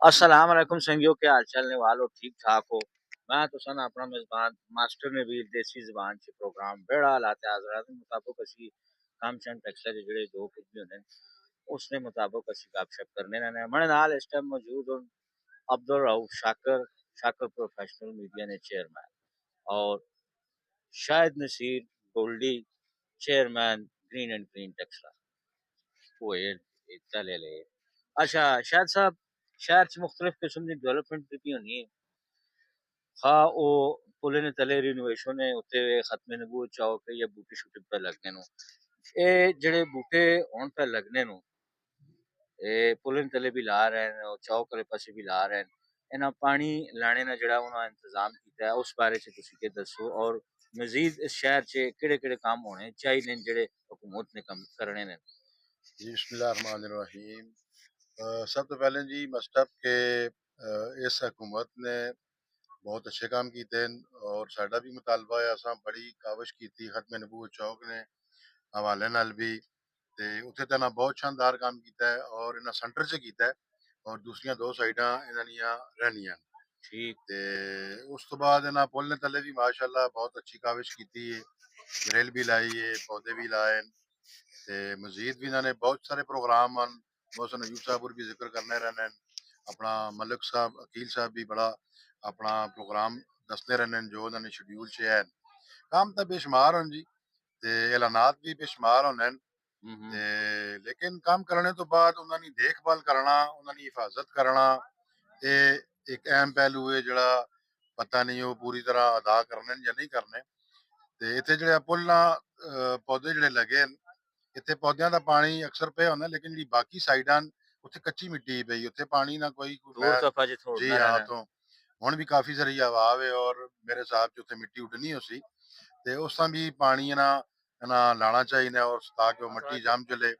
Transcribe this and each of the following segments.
अस्सलाम वालेकुम संगियो, क्या हाल चाल ने वालो ठीक ठाक हो। मैं तो सन अपना मेजबान मास्टर ने भी देसी जबान से प्रोग्राम बेड़ा लाते हजरात मुताबिक असी काम चंद टेक्सला के जड़े दो कुछ भी होने उसने मुताबिक असी गपशप करने ने मने नाल इस टाइम मौजूद हूं अब्दुल रऊफ शाकर शाकर प्रोफेशनल मीडिया ने चेयरमैन और Shahid Naseer Goldie chairman green and green टेक्सला वो ये चले ले। अच्छा शायद साहब शहर च मुख्तलिफ किस्म की डेवलपमेंट की होनी है। हाँ, वो पुले ने तले रिनोवेशन ने उत्ते खत्मे नबूवत चौक या बूटे शूटे पे लगने नु ए जेड़े बूटे हुन पे लगने नु ए पुले ने तले भी ला रहे हैं और चौक वाले पासे भी ला रहे हैं। इन्हां पानी लाने दा जेड़ा उन्हां इंतजाम कीता है उस बारे च तुसी के दसो और मजीद इस शहर च केड़े-केड़े काम होने चाहिए जेड़े हुकूमत ने कम करने ने। जी, बिस्मिल्लाहिर्रहमानिर्रहीम। सब तो पहले जी मस्टब के इस हुकूमत ने बहुत अच्छे काम कीते हैं और साडा भी मुतालबा है असां बड़ी काविश की थी खत्म नबूवत चौक ने हवाले नाल भी ते उत्थे तो इन्हां बहुत शानदार काम कीता है और इन्हां सेंटर च कीता है और दूसरियां दो साइडां इन्हां दियां रहनियां ठीक। ते उस तो बाद इन्हां पुल ने थल्ले भी माशाअल्लाह बहुत अच्छी काविश कीती है, ग्रिल भी लाई है, पौधे भी लाए न। ते मजीद भी इन्होंने बहुत सारे प्रोग्राम ਹਨ मोहसिन अयूब साहब होर भी जिक्र करने रहने न। अपना मलिक साहब अकील साहब भी बड़ा अपना प्रोग्राम दसते रहने न जो उन्होंने शेड्यूल च है काम तो बेशुमार होन जी ते ऐलानात भी बेशुमार होने न हम्म। ते लेकिन काम करने तो बाद उन्होंने देखभाल करना उन्होंने हिफाजत करना ये एक अहम पहलू है जड़ा पता नहीं वो पूरी तरह अदा करने न या नहीं करने ते इत्थे जेह्ड़े फुल्लां पौधे जेह्ड़े लगे न इत्थे पौधेआं दा पानी अक्सर पिया होंदा लेकिन जेह्ड़ी बाकी साइडां न उत्थे कच्ची मिट्टी पेई उत्थे पानी ना कोई मैं दूर तो फज जी छोड़ना हाँ रहना। तो हुण भी काफ़ी सारी हवा वे और मेरे हिसाब च उत्थे मिट्टी उड्डनी उसी ते उसां भी पानी ना लाना चाहिए और ताकि वो मिट्टी जम चले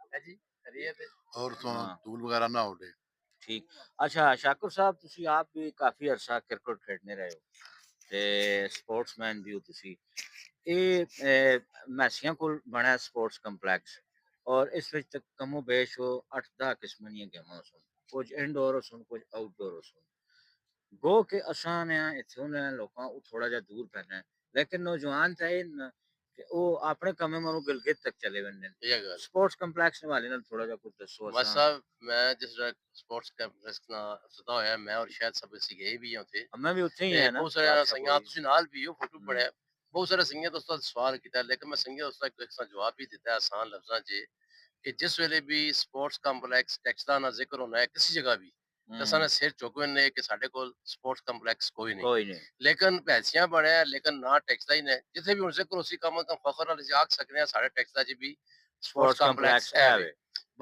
और उसतों हाँ धूल वगैरह ना उड़े। ठीक। अच्छा शाकुर साहब तुसी आप भी काफी अरसा क्रिकेट खेडने रहे हो ते स्पोर्ट्समैन भी हो तुसी। मैसियां कोल बना स्पोर्ट्स कंपलैक्स और इस विच कमोबेश हो 8-10 किस्म दियां गेमां सन। कुछ इनडोर सन कुछ आउटडोर सन। गो के असां ने इत्थों ने लोकां ਉਹ थोड़ा ਜਿਹਾ दूर पैना है लेकिन नौजवान चाहिए ना कि ਉਹ ਆਪਣੇ ਕੰਮੇ ਮਨੂੰ गिलगित तक चले वञनि। ये गल स्पोर्ट्स कंपलैक्स हवाले नाल थोड़ा ਜਿਹਾ कुछ दसो बस असां। साहब मैं जिस स्पोर्ट्स कंप्लेक्स ना सदा होया मैं और शायद सब ਅਸੀਂ ਗਏ ਵੀ ਹਾਂ ਉੱਥੇ मैं भी उत्थे ही ਤੇ है ना ਬਹੁਤ ਸਾਰੇ गपशप ਸੰਗੀਆਂ होई। ਤੁਸੀਂ ਨਾਲ ਵੀ ਹੋ ਫੋਟੋ हुँ, ਪੜਿਆ ਬਹੁਤ ਸਾਰੇ ਸੰਗੀਆਂ ਤੋਂ ਉਸਤਾਦ ਸਵਾਲ ਕੀਤਾ ਲੇਕਿਨ ਮੈਂ ਸੰਗੀਆਂ ਉਸ ਦਾ ਇੱਕ ਜਵਾਬ ਵੀ ਦਿੱਤਾ ਆਸਾਨ ਲਫ਼ਜ਼ਾਂ 'ਚ ਕਿ ਜਿਸ ਵੇਲੇ ਵੀ ਸਪੋਰਟਸ ਕੰਪਲੈਕਸ ਟੈਕਸ ਦਾ ਨਾ ਜ਼ਿਕਰ ਹੋਣਾ ਹੈ ਕਿਸੇ ਜਗ੍ਹਾ ਵੀ ਤਾਂ हुँ, ਸਾਨੂੰ ਸਿਰ ਚੁੱਕ ਨੇ ਕਿ ਸਾਡੇ ਕੋਲ ਸਪੋਰਟਸ ਕੰਪਲੈਕਸ ਕੋਈ ਨਹੀਂ कोई नहीं। ਲੇਕਿਨ ਪੈਸਿਆਂ ਬਣਿਆ ਲੇਕਿਨ ਨਾ ਟੈਕਸ ਦਾ ਹੀ ਨੇ ਜਿੱਥੇ ਵੀ ਹੁਣ ਜ਼ਿਕਰ ਉਸੇ ਕੰਮ ਦਾ ਫਖਰ ਨਾਲ ਅਸੀਂ ਆਖ ਸਕਦੇ ਹਾਂ ਸਾਡੇ ਟੈਕਸ ਦਾ ਜੀ ਵੀ ਸਪੋਰਟਸ स्पोर्ट्स ਕੰਪਲੈਕਸ कंपलैक्स ਹੈ है ਵੇ वे।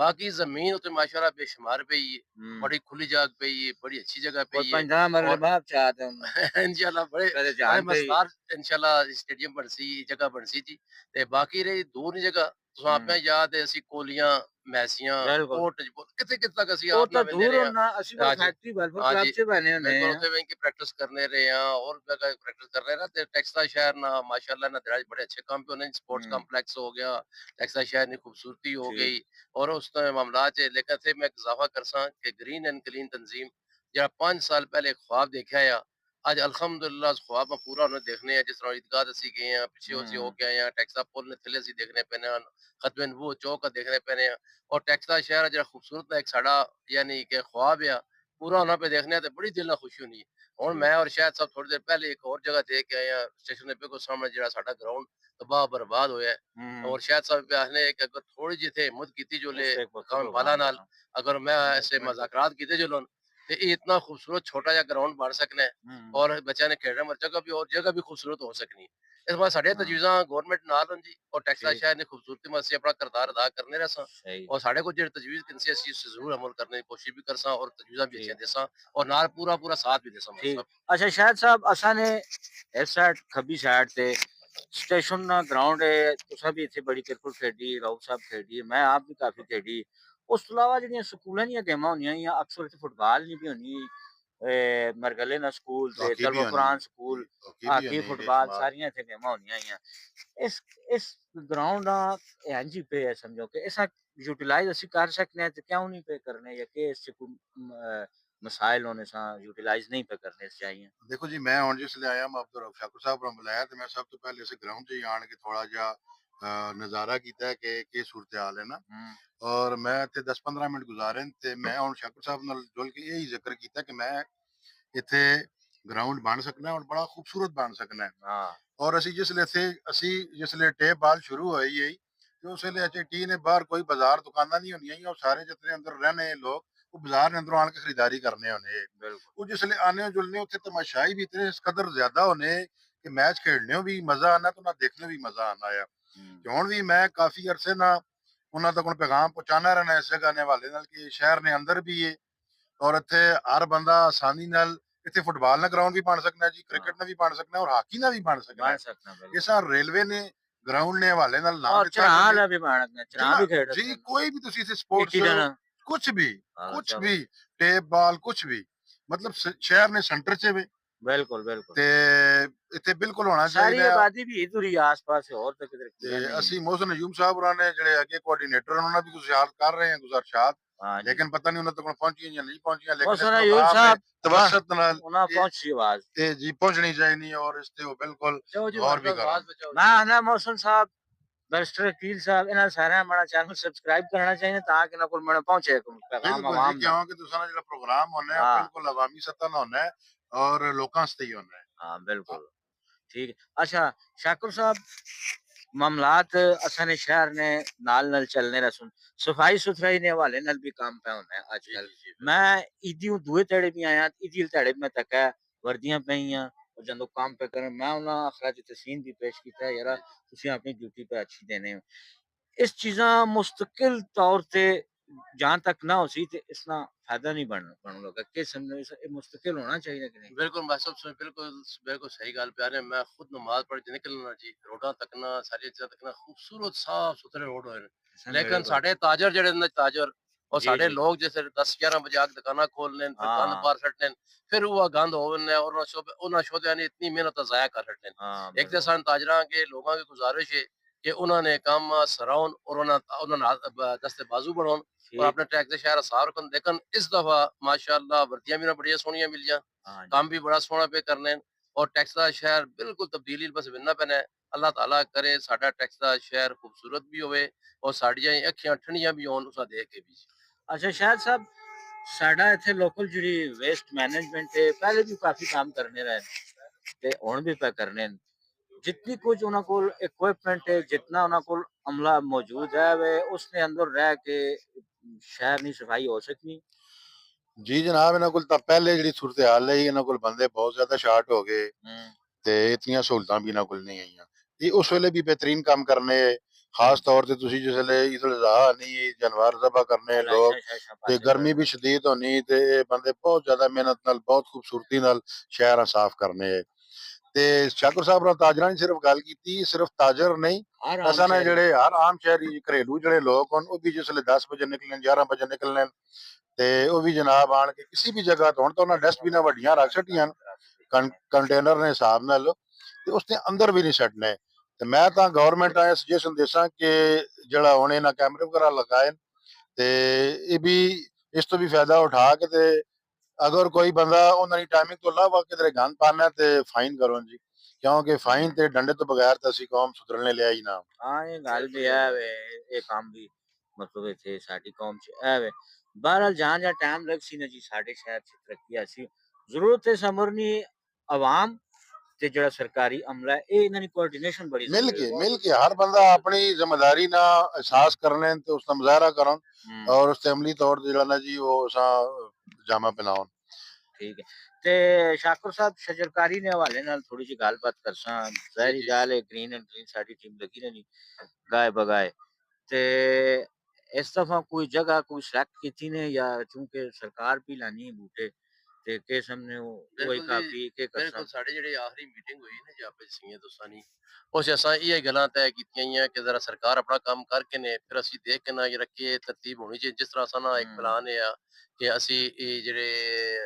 बाकी जमीन तो माशाल्लाह बेशुमार पे ही है हुँ, बड़ी खुली जगह पे ही है बड़ी अच्छी जगह पे कोई ही है 50 मरले और बाप चाहते हैं इंशाल्लाह बड़े कदे बड़े जानते ही। मजेदार इंशाल्लाह स्टेडियम बन सी जगह बन सी जी ते बाकी रही दूर नी जगह तुहां हुँ, आपे याद है ਅਸੀਂ ਕੋਲੀਆਂ ਮੈਸੀਆਂ बिल्कुल। ਕੋਟ ਕਿੱਥੇ ਕਿੱਥੇ ਤੱਕ ਅਸੀਂ ਉਹ ਆਪ ਨਾ ਤਾਂ ਵੰਦੇ ਦੂਰ ਰਹੇ ਹੋਣਾ ਅਸੀਂ ਹਾਂ ਕੋਈ ਹਾਂਜੀ फैक्ट्री वेलफेयर क्लब ਹਾਂਜੀ से बने होने बिल्कुल हैं। ਉੱਥੇ ਵੈਂ ਕੇ ਪ੍ਰੈਕਟਿਸ ਕਰਨੇ ਰਹੇ ਹਾਂ और जगह प्रैक्टिस कर रहे ना ते टेक्सटा शहर ना माशाल्लाह ना दराज बड़े अच्छे काम पे होने स्पोर्ट्स हुँ, कॉम्प्लेक्स हो गया टेक्सटा शहर की खूबसूरती हो ठीक। गई और उस मामला च लेकिन थे मैं इजाफा करसा कि ग्रीन एंड क्लीन तंजीम जरा 5 साल पहले ख्वाब देखा या ਅੱਜ ਅਲਹਮਦੁਲਿਲਾ ख्वाब पूरा ਉਹਨੇ ਦੇਖਣੇ ਆ ਜਿਸ ਤਰ੍ਹਾਂ ਈਦਗਾਹ ਅਸੀਂ ਗਏ ਆ ਪਿੱਛੇ ਅਸੀਂ ਹੋ हुँ, ਕੇ ਆਏ ਆ ਟੈਕਸਾ ਪੁਲ ਨੇ ਥੱਲੇ ਅਸੀਂ ਦੇਖਣੇ ਪੈਣੇ ਹਨ ਖਤਮੇ ਨਬੂਵਤ ਚੌਕ ਦੇਖਣੇ ਪੈਣੇ ਆ ਔਰ ਟੈਕਸ ਦਾ ਸ਼ਹਿਰ ਜਿਹੜਾ ਖੂਬਸੂਰਤ ਹੈ ਇੱਕ ਸਾਡਾ यानी कि ख्वाब आ पूरा होना पे देखने तो बड़ी दिल खुशी होनी है और ठीक। मैं और शायद सब थोड़ी देर पहले एक और जगह देख के आए हैं स्टेशन पे को सामने जरा साडा ग्राउंड तबाह बर्बाद होया है हुँ, और शायद सब आखने कि अगर थोड़ी जी थे हिम्मत की जो ले उससे एक वक़्त काम बाला प्रोग्राम नाल बना। अगर मैं ऐसे मजाकरात किए जो ते ये इतना खूबसूरत छोटा जा ग्राउंड बन सकना है हुँ, और बच्चा ने खेलने मर जगह भी और जगह भी खूबसूरत हो सकनी है इस बार साढ़े हाँ, तजवीज़ा गवर्नमेंट नाल हों जी और टैक्स दा ठीक। शहर ने खूबसूरती में असीं अपना किरदार अदा करने रहा सही। और साढ़े को जो तजवीज़ किनसी असीं उस ज़रूर अमल करने की कोशिश भी करसा और तजवीज़ा भी अच्छियां ठीक, देसां और नाल पूरा पूरा साथ भी देसां ठीक। साहब अच्छा शाहिद साहब असां ने इस साइड खब्बी साइड ते स्टेशन ना ग्राउंड है तुसां भी इत्थे बड़ी क्रिकेट खेडी, राउत साहब खेडी, मैं आप भी काफ़ी खेडी। उस तो इलावा जेह्ड़ियां स्कूलें दियां गेमां होंदियां हियां अक्सर इत्थे फुटबॉल नी भी होनी मरगले ना स्कूल ते हॉकी भी तलवा होनी कुरान जी स्कूल, हॉकी भी हाकी, होनी फुटबॉल बेशुमार सारियां इत्थे गेमां होंदियां हियां। इस इस ग्राउंड दा इंज ही पे है समझो कि इसा यूटिलाइज़ असीं कर सकने आं ते क्यों नहीं पे करने या के इस च कोई मसाइल होने सा यूटिलाइज नहीं पे करने चाहिए। देखो जी, मैं हुण जिसले आया मैं अब्दुल रऊफ ठाकुर साहब होरें बुलाया ते मैं सब तो पहले इस ग्राउंड च ही आण के थोड़ा जिहा नज़ारा कीता है कि केह् सूरत-ए-हाल है ना। हम्म, और मैं इत्थे 10-15 मिंट गुज़ारे न ते मैं हुण ठाकुर साहब नाल जुल के यही ज़िक्र कीता कि मैं इत्थे ग्राउंड बण सकना है और बड़ा खूबसूरत बण सकना है। हाँ, और ਅਸੀਂ ਜਿਸਲੇ ਟੇਪ ਬਾਲ ਸ਼ੁਰੂ ਹੋਈ ਹੈ ਤੇ ਉਸ ਵੇਲੇ ਅਜੇ ਟੀ ਨੇ ਬਾਹਰ ਕੋਈ ਬਾਜ਼ਾਰ ਦੁਕਾਨਾਂ ਨਹੀਂ ਹੁੰਦੀਆਂ ਉਹ ਸਾਰੇ ਜਿਤਨੇ ਅੰਦਰ रहने ਲੋਕ ਉਹ ਬਾਜ਼ਾਰ ਦੇ ਅੰਦਰੋਂ ਆਣ ਕੇ ਖਰੀਦਾਰੀ ਕਰਨੇ ਹੋਣੇ बिल्कुल। ਉਹ ਜਿਸਲੇ ਆਨੇ ਜੁਲਨੇ ਉੱਥੇ ਤਮਾਸ਼ਾਈ ਵੀ ਇਤਨੇ ਇਸ ਕਦਰ ਜ਼ਿਆਦਾ ਹੋਣੇ ਕਿ ਮੈਚ ਖੇਡਣੇ ਵੀ ਮਜ਼ਾ ਆਣਾ ਤੇ ਨਾ ਦੇਖਣੇ ਵੀ ਮਜ਼ਾ ਆਣਾ ਆ हम्म, ਤੇ ਹੁਣ ਵੀ ਮੈਂ ਕਾਫੀ ਅਰਸੇ ਨਾਲ ਉਹਨਾਂ ਤੱਕ ਪੈਗਾਮ ਪਹੁੰਚਾਣਾ ਰਹਿਣਾ ਇਸ ਜਗ੍ਹਾ ਦੇ ਹਵਾਲੇ ਨਾਲ ਕਿ ਸ਼ਹਿਰ ਨੇ ਅੰਦਰ ਵੀ ਹੈ ਔਰ ਇੱਥੇ ਹਰ ਬੰਦਾ ਆਸਾਨੀ ਨਾਲ ਇੱਥੇ ਫੁੱਟਬਾਲ ਦਾ ਗਰਾਊਂਡ ਵੀ ਬਣ ਸਕਦਾ ਜੀ हाँ, ਕ੍ਰਿਕਟ ਦਾ ਵੀ ਬਣ ਸਕਦਾ ਔਰ ਹਾਕੀ ਦਾ ਵੀ ਬਣ ਸਕਦਾ बन ਹੈ सकना ਇਹ बिल्कुल। ਸਾਰ रेलवे ने ग्राउंड ने हवाले नाल नाम और दिता कि चढ़ा जी ला भी मारक ने चढ़ा जिन्ना भी खेड़ जी सकते हैं। कोई भी तुसी इत्थे स्पोर्ट्स इक्की दिन। हाँ, कुछ भी चलो। टेप बाल कुछ भी मतलब शहर ने सेंटर च वे बिल्कुल बिल्कुल। ते इत्थे बिल्कुल होना सारी चाहिए आबादी भी इधर ही आस पास है और तो किधर ते है नहीं। ਅਸੀਂ मोहसिन नयूम साहब होरां ने ਜਿਹੜੇ ਅੱਗੇ ਕੋਆਰਡੀਨੇਟਰ ਉਹਨਾਂ ਦੀ ਗੁਜ਼ਾਰ ਕਰ ਰਹੇ ਹਾਂ ਗੁਜ਼ਾਰਿਸ਼ਾਤ हाँ जी। लेकिन पता नहीं उन्होंने तक पहुंची या नहीं पहुंची लेकिन इस मौसम यूब प्रोग्राम में साहब वाह, तवसत नाल उन्हें पहुंची आवाज। ये जी पहुंचनी चाहिए और इस ते वो बिल्कुल चलो जी गौर भी मतलब करन आवाज बचाओ। मैं आना मौसम साहब बैरिस्टर वकील साहब इन्हें सारे हमारा चैनल सब्सक्राइब करना चाहिए ताकि ना कोई मैंने पहुंचे पैगाम बिल्कुल जी आवाम ना। क्योंकि तुसां दा जेह्ड़ा प्रोग्राम होना है हाँ बिल्कुल अवामी सतह ना होना है और लोकां आस्ते ही होना है। हाँ बिल्कुल। ठीक है। अच्छा शाकुर साहब मामलात असाने शहर ने नाल नाल चलने रसून सफाई सुथराई ने हवाले नाल भी काम पे होना है जी, आजकल। जी, जी, मैं ईदी दुए तेड़े भी आया ईदी तेड़े में तक है वर्दियां पईयां और जंदो काम पे करन मैं उन्हें अखराज तहसीन भी पेश किया है यारा तुसी अपनी ड्यूटी पे अच्छी देने हो। इस चीज़ां मुस्तकिल तौर ते जहाँ तक ना हो सी ते इसना फायदा नहीं बन लगा के समझो ये मुस्तकिल होना चाहिए कि नहीं। बिल्कुल मैं सब सुन बिल्कुल बिल्कुल सही गल प्यारे हैं। मैं खुद नमाज पढ़ के निकलना जी रोडा तक ना सारी चीज़ां तक ना खूबसूरत साफ सुथरे रोड होए ने। ऐसा लेकिन बिल्कुल। साढ़े ताजर जेह्ड़े न ताजर और जी साढ़े जी। लोग जैसे 10-11 बजे आके दुकानां खोलने न, फिर गंद हाँ बाहर सट्टने न, फिर वो गंद होवने और उन्हां शोधियां ने इतनी मेहनत ज़ाया कर छड्डने न। हाँ एक ते बिल्कुल। सन ताजरां के लोगां की गुज़ारिश है कि उन्हां ने कम्म सराउन और उन्हां दस्ते बाजू बढ़ाउन और ठीक अपने है। टैक्स दे शहर साफ रखन। लेकिन इस दफ़ा माशाअल्लाह वर्दियां भी ना बड़ियां सोहणियां मिलियां, हाँ जी। काम भी बड़ा सोहना पे करने न और टैक्स दा शहर बिल्कुल तब्दीली बस विन्ना पैना है। अल्लाह ताला करे साडा टैक्स दा शहर खूबसूरत भी होवे और साडियां अखियां ठंडियां भी होन उसा देख के भी। अच्छा शायद साहब साडा इत्थे लोकल ਜਿਹੜੀ वेस्ट मैनेजमेंट है पहले भी काफी काम करने रहे ਤੇ ਹੁਣ ਵੀ ਪੈ ਕਰਨੇ ਨੇ जितनी कुछ ਉਹਨਾਂ ਕੋਲ इक्विपमेंट है जितना ਉਹਨਾਂ ਕੋਲ अमला मौजूद है वे उसने अंदर रह के शहर की सफाई हो सकती। जी जनाब इन्हां कोल तां पहले जेह्ड़ी सूरत-ए-हाल ही इन्हां कोल बंदे बहुत ज़्यादा शार्ट हो गए हम्म, ते इतनियां सहूलतां भी इन्हां कोल नहीं आईयां। ਇਹ ਉਸ ਵੇਲੇ ਵੀ ਬਿਹਤਰੀਨ ਕੰਮ ਕਰਨੇ ਖਾਸ ਤੌਰ ਤੇ ਤੁਸੀਂ ਜਿਸ ਵੇਲੇ ਈਦ ਉਲ ਅਜ਼ਹਾ ਨਹੀਂ ਜਾਨਵਰ ਜ਼ਬਾ ਕਰਨੇ ਲੋਕ लाइसेंस शाइसेंस ਤੇ पासे ਗਰਮੀ ਵੀ करने। ਸ਼ਦੀਦ ਹੋਣੀ ਤੇ ਇਹ ਬੰਦੇ ਬਹੁਤ ਜ਼ਿਆਦਾ ਮਿਹਨਤ ਨਾਲ ਬਹੁਤ ਖੂਬਸੂਰਤੀ ਨਾਲ ਸ਼ਹਿਰਾਂ ਸਾਫ਼ ਕਰਨੇ ਤੇ ਸ਼ਾਕਰ ਸਾਹਿਬ ਨਾਲ ਤਾਜਰਾਂ ਨੇ ਸਿਰਫ ਗੱਲ ਕੀਤੀ ਸਿਰਫ ਤਾਜਰ ਨਹੀਂ हर आम ਅਸਾਂ ਨੇ शहरी। ਜਿਹੜੇ ਹਰ ਆਮ ਸ਼ਹਿਰੀ ਘਰੇਲੂ ਜਿਹੜੇ ਲੋਕ ਹਨ ਉਹ ਵੀ ਜਿਸ ਵੇਲੇ 10 ਵਜੇ ਨਿਕਲਣ 11 ਵਜੇ ਨਿਕਲਣ ਤੇ ਉਹ ਵੀ ਜਨਾਬ ਆਣ ਕੇ ਕਿਸੇ ਵੀ ਜਗ੍ਹਾ ਤੋਂ ਹੁਣ ਤਾਂ ਉਹਨਾਂ ਡਸਟਬਿਨਾਂ ਵੱਡੀਆਂ ਰੱਖ ਛੱਡੀਆਂ ਕੰਟੇਨਰ ਦੇ ਹਿਸਾਬ ਨਾਲ ਤੇ ਉਸ ਦੇ ਅੰਦਰ ਵੀ ਨਹੀਂ ਛੱਡਣੇ ਤੇ ਮੈਂ ਤਾਂ ਗਵਰਨਮੈਂਟ ਆਇਆ ਸੁਜੈਸ਼ਨ ਦੇਸਾਂ ਕਿ ਜਿਹੜਾ ਹੁਣ ਇਹਨਾਂ ਕੈਮਰੇ ਵਗੈਰਾ ਲਗਾਏ ਤੇ ਇਹ ਵੀ ਇਸ ਤੋਂ ਵੀ ਫਾਇਦਾ ਉਠਾ ਕੇ ਤੇ ਅਗਰ ਕੋਈ ਬੰਦਾ ਉਹਨਾਂ ਦੀ ਟਾਈਮਿੰਗ ਤੋਂ ਇਲਾਵਾ ਕਿਧਰੇ ਗੰਦ ਪਾਣਾ ਤੇ ਫਾਈਨ ਕਰੋ ਜੀ ਕਿਉਂਕਿ ਫਾਈਨ ਤੇ ਡੰਡੇ ਤੋਂ ਬਗੈਰ ਤਾਂ ਅਸੀਂ ਕੌਮ ਸੁਧਰਨੇ ਲਿਆ ਹੀ ਨਾ हाँ ये गल भी है वे ये काम भी मतलब इत्थे साडी कौम च है वे बहरहाल जहाँ जहाँ टाइम लग सी ना जी साडे शहर च तरक्की आसी जरूरत है समरनी अवाम ते जेड़ा सरकारी अमला है ये इन्हां दी कोऑर्डिनेशन बड़ी जरूरी है। मिल के हर बंदा अपनी जिम्मेदारी ना एहसास करने ते उसका मुजाहरा करन और उसते अमली तौर ते जेड़ा ना जी वो असां जामा पहनाउन ठीक है। ते शाकुर साहब शजरकारी ने हवाले नाल थोड़ी जी गलबात करसां जी, ज़ाहिर जी। गल है green and green sari team लगी रहनी गाए बगाए ते इस दफा कोई जगह कोई सिलेक्ट कीती ने या चूंकि सरकार भी लानी है बूटे ते के सामने वही बिल्कुल जी, काफी के करसा। बिल्कुल साढ़े जेह्ड़ी आखिरी मीटिंग होई ना जी आपस च सीएं तुसां दी, उस च असां इ'यै गल्लां तय कीतियां हियां कि ज़रा सरकार अपना कम्म करके ने फिर असीं देख के ना जेह्ड़ा केह् तरतीब होनी चाहिए जिस तरह असां ना इक हुँ, प्लान है कि असीं एह् जेह्ड़े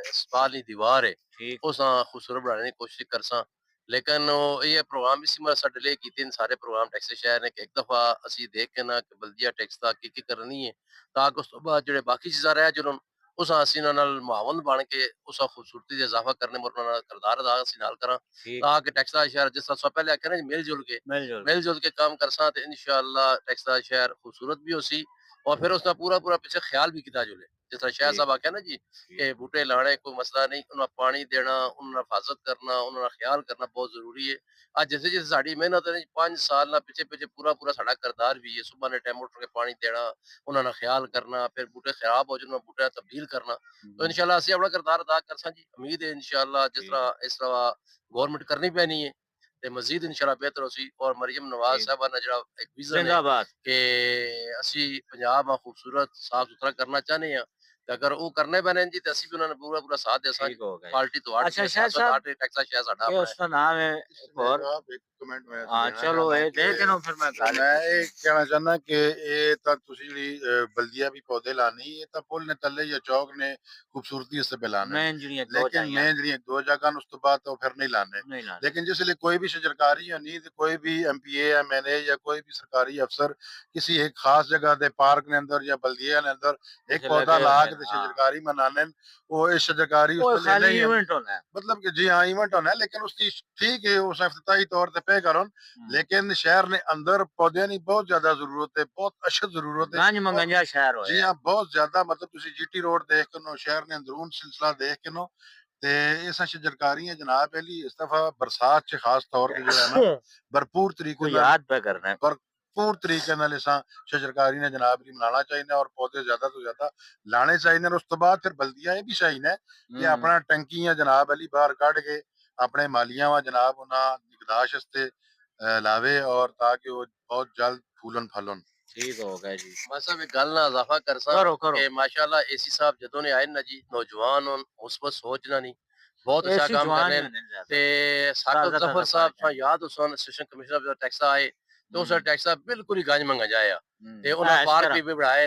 अस्पताल दी दीवार है ठीक। उस खूबसूरत बनाने दी कोशिश करसां। लेकिन ओह् इ'यै प्रोग्राम इसी मतलब असां डिले कीते न सारे प्रोग्राम टैक्स दे शहर ने कि इक दफा असीं देख के ना कि बल्दिया टैक्स दा केह्-केह् करनी है ताकि उस तो बाद जेह्ड़े बाकी चीज़ां रह जान उस ਅਸੀਂ ਉਹਨਾਂ ਨਾਲ ਮੁਆਵਨ ਬਣ ਕੇ ਉਸ ਖੂਬਸੂਰਤੀ 'ਚ ਇਜ਼ਾਫਾ ਕਰਨੇ ਮੋਰ ਉਹਨਾਂ ਦਾ ਕਿਰਦਾਰ ਅਦਾ ਅਸੀਂ ਨਾਲ ਕਰਾਂ ठीक ਤਾਂ ਕਿ ਟੈਕਸ ਦਾ ਸ਼ਹਿਰ ਜਿਸ ਤਰ੍ਹਾਂ ਸਭ ਪਹਿਲੇ ਆਖਿਆ ਨਾ ਜੀ, मिलजुल मिल जुल के काम करसा तो इंशाअल्लाह टैक्स का शहर खूबसूरत भी होसी और फिर उसका पूरा पूरा पीछे ख्याल भी किया जुले जिस तरह शाह ठीक साहब आख्या ना जी कि बूटे लाने कोई मसला नहीं उन्हें पानी देना उन्हें हिफाजत करना उन्हें ख्याल करना बहुत जरूरी है आज जैसे जैसे साड़ी मेहनत है 5 साल ना पीछे पीछे पूरा पूरा साड़ा किरदार भी है सुबह ने टाइम उठ के पानी देना उन्हें ख्याल करना फिर बूटे खराब हो जाए उन्हें बूटे तब्दील करना तो इंशाल्लाह असं अपना किरदार अदा कर सी उम्मीद है इंशाल्लाह जिस ठीक तरह इस तरह गवर्नमेंट करनी पैनी है ਤੇ ਮਜ਼ੀਦ ਇਨਸ਼ਾਅੱਲਾ ਬਿਹਤਰ ਹੋਸੀ ਔਰ ਮਰੀਮ ਨਵਾਜ਼ ठीक ਸਾਹਿਬਾ ਦਾ ਜਿਹੜਾ ਇੱਕ ਵਿਜ਼ਨ ਹੈ जिंदाबाद ਕਿ ਅਸੀਂ ਪੰਜਾਬ ਆ ਖੂਬਸੂਰਤ ਸਾਫ ਸੁਥਰਾ ਕਰਨਾ ਚਾਹੁੰਦੇ ਹਾਂ ਤੇ ਅਗਰ ਉਹ ਕਰਨੇ ਪੈਣੇ ਜੀ ਤੇ ਅਸੀਂ ਵੀ ਉਹਨਾਂ ਨੂੰ ਪੂਰਾ ਪੂਰਾ ਸਾਥ ਦੇ ਸਾਂ ठीक हो गए ਪਾਰਟੀ ਤੋਂ ਅੱਡ अच्छा ਕੇ शाह ਸਿਆਸਤ साहब ਅੱਡ ਟੈਕਸਾ ਸ਼ਹਿਰ ਸਾਡਾ ये ਆਪਣਾ है उसका नाम है एक और एक कमेंट मैं हाँ देना चलो चाहना ये कि देख लो फिर मैं गल मैं ਇਹ ਕਹਿਣਾ ਚਾਹੁੰਦਾ ਕਿ ਇਹ ਤਾਂ ਤੁਸੀਂ ਜਿਹੜੀ ਬਲਦੀਆ ਵੀ ਪੌਦੇ ਲਾਣੀ ਇਹ ਤਾਂ ਪੁੱਲ ਨੇ ਥੱਲੇ ਜਾਂ ਚੌਕ ਨੇ ਖੂਬਸੂਰਤੀ ਇਸ ਤੇ ਲਾਣੇ मैं इंजीनियर दो ਲੇਕਿਨ चाहिए ਮੈਂ ਜਿਹੜੀਆਂ ਦੋ ਜਗ੍ਹਾ ਨੂੰ ਉਸ ਤੋਂ ਬਾਅਦ ਤਾਂ ਫਿਰ ਨਹੀਂ ਲਾਣੇ नहीं लाना लेकिन जिसलिए कोई भी शजरकारी होनी तो कोई भी MPA MNA या कोई भी सरकारी अफसर किसी एक खास जगह दे पार्क ने अंदर या बल्दिया ने अंदर एक जैसे पौधा लगे ला होंगे के ते हाँ शजरकारी मनाने वो इस शजरकारी वो उस पर खाली लेने ही है इवेंट होना है मतलब कि जी हाँ इवेंट होना है लेकिन उसकी ठीक है उस इफ्तिताई तौर पे पे करो लेकिन शहर ने अंदर पौधे की बहुत ज्यादा जरूरत है बहुत अशद जरूरत है गंज और मंगंजा शहर हो जी हाँ बहुत ज्यादा मतलब तुसी GT रोड देख के नो शहर ने अंदरून सिलसिला देख के नो ते इस शजरकारियां जनाब पहली इस दफा बरसात च खास तौर ते जो है ना भरपूर को तरीके नाल याद पे करना है भरपूर तरीके नाल इसा शजरकारी ने जनाब जी मनाना चाहिए और पौधे ज्यादा तो ज्यादा लाने चाहिए और उस तो बाद फिर बल्दियां ये भी चाहिए कि अपना टंकियां जनाब अली बाहर कढ़ के अपने मालियां वा जनाब उन्हें निगदाश वास्ते लावे और ताकि वो बहुत जल्द फूलन फलन ठीक हो गया जी ਬਸ ਮੈਂ ਗੱਲ ਨਾਲ ਇਜ਼ਾਫਾ ਕਰਸਾਂ करो करो ਕਿ ਮਾਸ਼ਾਅੱਲਾ ਏਸੀ ਸਾਹਿਬ ਜਦੋਂ ਨੇ ਆਏ ਨਾ ਜੀ ਨੌਜਵਾਨ ਹੋਣ ਮੁਸਬਤ ਸੋਚਣਾ ਨਹੀਂ ਬਹੁਤ ਅੱਛਾ ऐसी ਕੰਮ ਕਰ जवान ਰਹੇ ही ਨੇ होने ज्यादा ਤੇ ਸਾਕਤ ताजा ਜ਼ਫਰ ताजा ਸਾਹਿਬ पानी ਤੋਂ ਯਾਦ ਉਸਨ ਸੈਸ਼ਨ ਕਮਿਸ਼ਨਰ ਦਾ ਟੈਕਸ ਆਏ ਤੇ ਉਸ ਟੈਕਸ ਬਿਲਕੁਲ ਹੀ ਗੰਜ ਮੰਗਾ ਜਾਇਆ ਤੇ ਉਹਨਾਂ इस ਪਾਰਕ तरह ਵੀ ਬਣਾਏ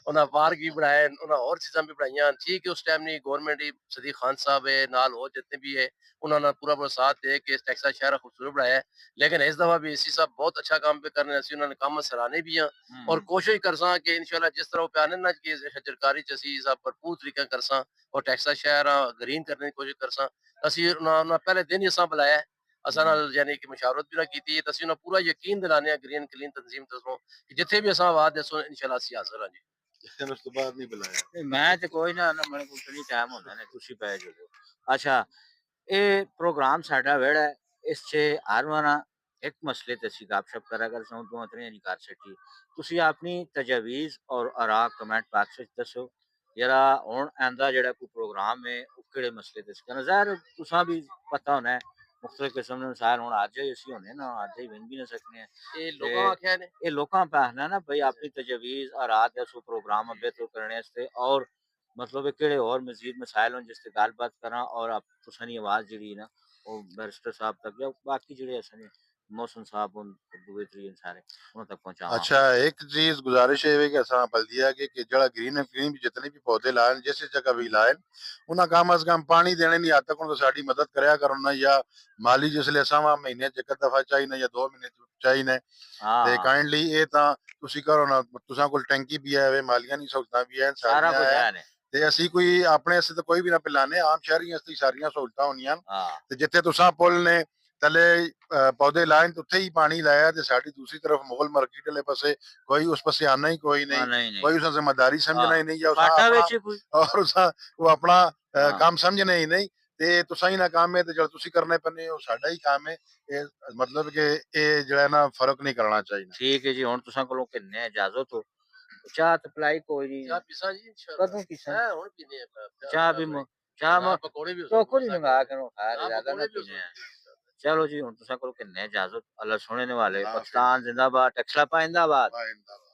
ਉਹਨਾਂ ਪਾਰਕ ਵੀ ਬਣਾਏ ਉਹਨਾਂ ਹੋਰ ਚੀਜ਼ਾਂ ਵੀ ਬਣਾਈਆਂ ਠੀਕ ਹੈ ਉਸ ਟਾਈਮ ਨਹੀਂ ਗਵਰਨਮੈਂਟ ਦੀ ਸਦੀਕ ਖਾਨ ਸਾਹਿਬ ਹੈ ਨਾਲ ਹੋਰ ਜਿੰਨੇ ਵੀ ਹੈ ਉਹਨਾਂ ਨੇ ਪੂਰਾ ਪੂਰਾ ਸਾਥ ਦੇ ਕੇ ਇਸ ਟੈਕਸਾ ਸ਼ਹਿਰ ਖੂਬਸੂਰਤ ਬਣਾਇਆ है। लेकिन इस दफा भी एसी साहब बहुत अच्छा काम पे करने ਅਸੀਂ ਉਹਨਾਂ ਨੇ ਕੰਮ ਸਰਾਹਨੇ ਵੀ ਆ ਔਰ ਕੋਸ਼ਿਸ਼ ਕਰਸਾਂ ਕਿ ਇਨਸ਼ਾਅੱਲਾ ਜਿਸ ਤਰ੍ਹਾਂ ਉਹ ਪਿਆਨੇ ਨਾ ਕਿ ਸ਼ਜਰਕਾਰੀ ਚ ਅਸੀਂ ਸਭ ਭਰਪੂਰ ਤਰੀਕਾ ਕਰਸਾਂ ਔਰ ਟੈਕਸਾ ਸ਼ਹਿਰ ਗ੍ਰੀਨ ਕਰਨ ਦੀ ਕੋਸ਼ਿਸ਼ ਕਰਸਾਂ ਅਸੀਂ ਉਹਨਾਂ ਪਹਿਲੇ ਦਿਨ ਹੀ ਅਸਾਂ ਬੁਲਾਇਆ ਹੈ। ਅਸਾਂ ਨਾਲ ਯਾਨੀ ਕਿ ਮੁਸ਼ਾਵਰਤ ਵੀ ਨਾ ਕੀਤੀ ਹੈ ਤਾਂ ਅਸੀਂ ਉਹਨਾਂ ਪੂਰਾ ਯਕੀਨ ਦਿਲਾਨੇ ਆ ਗ੍ਰੀਨ ਕਲੀਨ ਤਨਜ਼ੀਮ ਤੋਂ ਕਿ ਜਿੱਥੇ ਵੀ ਅਸਾਂ ਆਵਾਜ਼ ਦੱਸੋ ਇਨਸ਼ਾਅੱਲਾ ਅਸੀਂ ਹਾਜ਼ਰ ਹਾਂ ਜੀ फिर उस तो बाद नहीं बुलाया नहीं, मैं तो कोई ना ना मेरे को इतनी टाइम होता है तुसी पै जो अच्छा ਇਹ ਪ੍ਰੋਗਰਾਮ ਸਾਡਾ ਵੇੜਾ ਇਸ 'ਚ ਹਰ ਵਾਰਾ ਇੱਕ ਮਸਲੇ ਤੇ ਅਸੀਂ ਗੱਪਸ਼ਪ ਕਰਿਆ ਕਰ ਸੌਂ ਤੋਂ ਅਤਰੇ ਨਹੀਂ ਕਰ ਸਕੀ ਤੁਸੀਂ ਆਪਣੀ ਤਜਵੀਜ਼ ਔਰ ਆਰਾ ਕਮੈਂਟ ਬਾਕਸ ਵਿੱਚ ਦੱਸੋ ਜਿਹੜਾ ਹੁਣ ਆਂਦਾ ਜਿਹੜਾ ਕੋਈ ਪ੍ਰੋਗਰਾਮ ਹੈ ਉਹ ਕਿਹੜੇ ਮਸਲੇ ਤੇ ਸੀ ਜ਼ਾਹਿਰ ਤੁਸਾਂ ਵੀ ਪਤਾ ਹੋਣਾ ਹੈ ਮੁxtਲਿਫ ਕਿਸਮ ਦੇ ਮਸਾਇਲ ਹੁਣ ਅੱਜ ਹੀ ਅਸੀਂ ਹੋਣੇ ਨਾ ਅੱਜ ਹੀ ਵਿੰਨ ਵੀ ਨਾ ਸਕਨੇ ਇਹ ਤੇ ਲੋਕਾਂ ਆਖਿਆ ਨੇ ਇਹ ਲੋਕਾਂ ਪਾਹਨਾ ਨਾ ਭਈ ਆਪਣੀ ਤਜਵੀਜ਼ ਆਰਾ ਦੇ ਸੋ ਪ੍ਰੋਗਰਾਮ बेहतर करने वास्ते और मतलब है केड़े और मजीद मसाइल हों जिससे गलबात करा और आप तुसानी आवाज़ जिहड़ी ना वो बैरिस्टर साहब तक या बाकी जिहड़े असां मौसम साहब हुन दूए त्रीए सारे उन्हां तक पहुंचावां अच्छा एक चीज गुजारिश है कि असां बल्दिया के कि जड़ा ग्रीन ग्रीन भी जितने भी पौधे लाए जिस जगह भी लाए उन्हें कम अज कम पानी देने नहीं आता को साडी मदद करया करो ना या माली जिसले असां महीने च एक दफा चाहिए या 2 महीने चाहिए ते हां काइंडली ये तां तुसी करो ना तुसां कोल टैंकी भी है मालियां नी सहूलतां भी हैं सारा सारियां कुछ है है ने ਤੇ ਅਸੀਂ ਕੋਈ ਆਪਣੇ ਵਾਸਤੇ ਤਾਂ ਕੋਈ ਵੀ ਨਾ ਪਿਲਾਨੇ ਆਮ ਸ਼ਹਿਰੀਆਂ ਵਾਸਤੇ ਸਾਰੀਆਂ ਸਹੂਲਤਾਂ ਹੁੰਦੀਆਂ हां ਤੇ ਜਿੱਥੇ ਤੁਸੀਂ ਪੁੱਲ ਨੇ ਤਲੇ ਪੌਦੇ ਲਾਏ ਤੇ ਉੱਥੇ ਹੀ ਪਾਣੀ ਲਾਇਆ ਤੇ ਸਾਡੀ ਦੂਸਰੀ ਤਰਫ ਮੁਗਲ ਮਾਰਕੀਟ ਵਾਲੇ ਪਾਸੇ ਕੋਈ ਉਸ ਪਾਸੇ ਆना ही कोई नहीं नहीं नहीं कोई उसका जिम्मेदारी समझना ही नहीं या उसका फाटा अपना विच कोई और उसका वो अपना हां काम समझना ही नहीं ਤੇ ਤੁਸੀਂ ਹੀ ਨਾ ਕੰਮ ਹੈ ਤੇ ਜਦ ਤੁਸੀਂ ਕਰਨੇ ਪੈਣੇ ਉਹ ਸਾਡਾ ਹੀ ਕੰਮ ਹੈ ਇਹ ਮਤਲਬ ਕਿ ਇਹ ਜਿਹੜਾ ਨਾ ਫਰਕ ਨਹੀਂ ਕਰਨਾ ਚਾਹੀਦਾ ठीक है जी हुन तुसां कोलों किन्ने इजाजत हो चाह सप्लाई कोई नहीं ਚਾਹ ਪੀਸਾਂ ਜੀ ਇਨਸ਼ਾਅੱਲਾ कदों किसा ਹੈ ਹੁਣ ਪੀਨੇ ਆ चाह भी चाह ਚਾਹ ਪਕੌੜੇ ਵੀ ਹੋ तो कुछ ਸਕਦੇ मंगा के खा ਚਾਹ ज्यादा ना ਪਕੌੜੇ ਵੀ ਹੋ पीने हैं ਸਕਦੇ चलो जी हुन तुसां कोलों किन्ने इजाजत अल्लाह सुनने वाले अल्लाह हाफिज़। पाकिस्तान जिंदाबाद टक्सला पाइंदाबाद वाह, इंदाबाद।